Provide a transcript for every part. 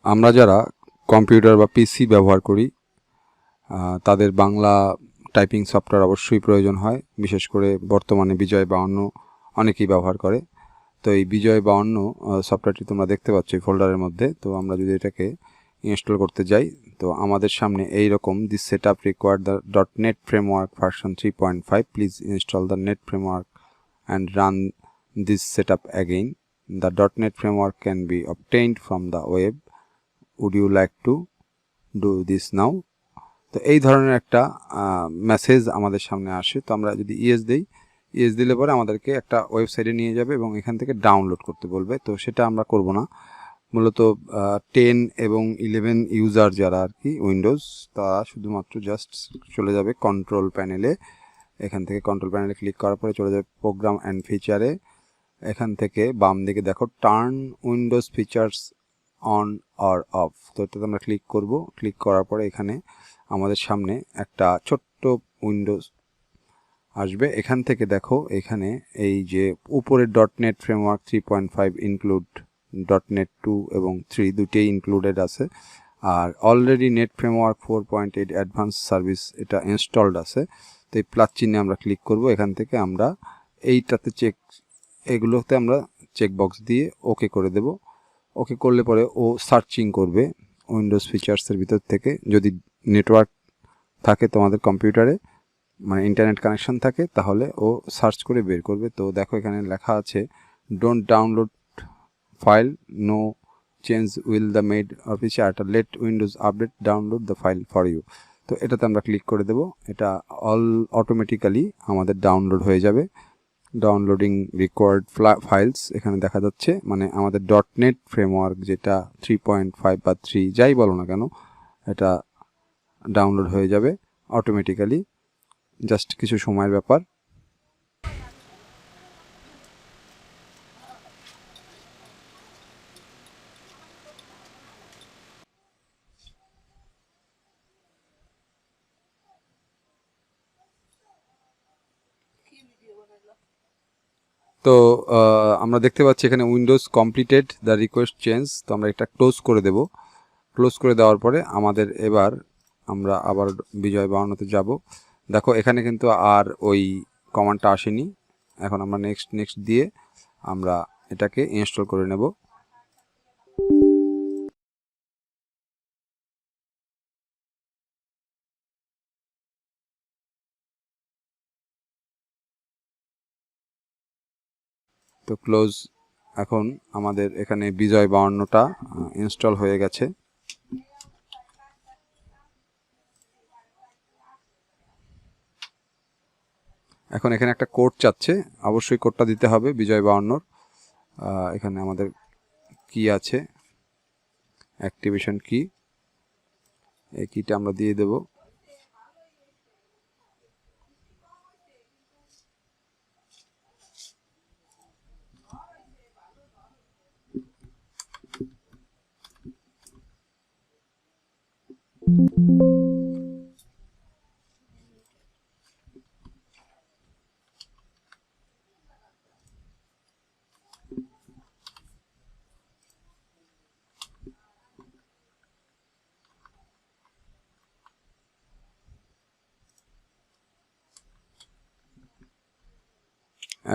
আমরা যারা কম্পিউটার বা পিসি ব্যবহার করি তাদের বাংলা টাইপিং সফটওয়্যার অবশ্যই প্রয়োজন হয়। বিশেষ করে বর্তমানে বিজয় 52 অনেকেই ব্যবহার করে। তো এই বিজয় 52 সফটওয়্যারটি তোমরা দেখতে পাচ্ছ এই ফোল্ডারের মধ্যে। তো আমরা যদি এটাকে ইনস্টল করতে যাই, তো আমাদের সামনে এই রকম this setup required the .NET framework version 3.5 please install the net framework and run this setup again. The .NET framework can be obtained from the web. Would you like to do this now? তো এই ধরনের একটা message আমাদের সামনে আসে। তো আমরা যদি ইয়েস দিই, ইয়েস দিলে পরে আমাদেরকে একটা ওয়েবসাইটে নিয়ে যাবে এবং এখান থেকে ডাউনলোড করতে বলবে। তো সেটা আমরা করব না। মূলত 10 এবং 11 ইউজার যারা আর কি উইন্ডোজ, তারা শুধুমাত্র জাস্ট চলে যাবে কন্ট্রোল প্যানেলে। এখান থেকে কন্ট্রোল প্যানেলে ক্লিক করার পরে চলে যাবে প্রোগ্রাম অ্যান্ড ফিচারে। এখান থেকে বাম দিকে দেখো turn Windows features on or of. তো এটাতে আমরা ক্লিক করব। ক্লিক করার পরে এখানে আমাদের সামনে একটা ছোট্ট উইন্ডোজ আসবে। এখান থেকে দেখো এখানে এই যে উপরে .NET framework 3.5 ইনক্লুড .NET 2 এবং 3 দুটেই ইনক্লুডেড আছে। আর already NET framework 4.8 advance service এটা ইনস্টলড আছে। তো এই প্লাস চিহ্নে আমরা ক্লিক করব। এখান থেকে আমরা এইটাতে এগুলোতে আমরা চেকবক্স দিয়ে ওকে করে দেব। ওকে করলে পরে ও সার্চিং করবে উইন্ডোজ ফিচার্সের ভিতর থেকে। যদি নেটওয়ার্ক থাকে তোমাদের কম্পিউটারে, মানে ইন্টারনেট কানেকশন থাকে, তাহলে ও সার্চ করে বের করবে। তো দেখো এখানে লেখা আছে don't download file, no change will the made or feature, let Windows update download the file for you. তো এটাতে আমরা ক্লিক করে দেব। এটা অটোমেটিক্যালি আমাদের ডাউনলোড হয়ে যাবে। ডাউনলোডিং রিকোয়ার্ড ফাইলস এখানে দেখা যাচ্ছে, মানে আমাদের .NET ফ্রেমওয়ার্ক যেটা 3.5 বা 3 যাই বলো না কেন, এটা ডাউনলোড হয়ে যাবে অটোমেটিক্যালি। জাস্ট কিছু সময়ের ব্যাপার। তো আমরা দেখতে পাচ্ছি এখানে Windows completed the request change. তো আমরা এটা ক্লোজ করে দেব। ক্লোজ করে দেওয়ার পরে আমাদের এবার আমরা আবার বিজয় 52তে যাব। দেখো এখানে কিন্তু আর ওই কমান্ডটা আসেনি। এখন আমরা নেক্সট দিয়ে আমরা এটাকে ইনস্টল করে নেব। তো ক্লোজ। এখন আমাদের এখানে বিজয় 52টা ইনস্টল হয়ে গেছে। এখন এখানে একটা কোড চাচ্ছে, অবশ্যই কোডটা দিতে হবে বিজয় 52-র। এখানে আমাদের কি আছে, অ্যাক্টিভেশন কি, এই কিটা আমরা দিয়ে দেব।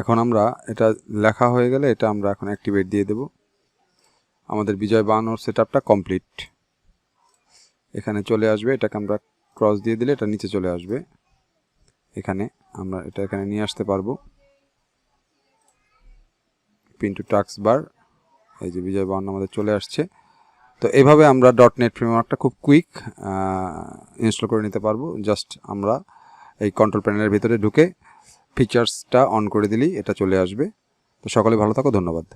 এখন আমরা এটা লেখা হয়ে গেলে এটা আমরা এখন অ্যাক্টিভেট দিয়ে দেব। আমাদের বিজয় 52-র সেটআপটা কমপ্লিট। এখানে চলে আসবে, এটাকে আমরা ক্রস দিয়ে দিলে এটা নিচে চলে আসবে। এখানে আমরা এটা এখানে নিয়ে আসতে পারবো। পিন টু টাস্ক বার, এই যে বিজয় 52 আমাদের চলে আসছে। তো এইভাবে আমরা .NET ফ্রেমওয়ার্কটা খুব কুইক ইনস্টল করে নিতে পারবো। জাস্ট আমরা এই কন্ট্রোল প্যানেলের ভিতরে ঢুকে ফিচার্সটা অন করে দিলেই এটা চলে আসবে। তো সকলে ভালো থাকো, ধন্যবাদ।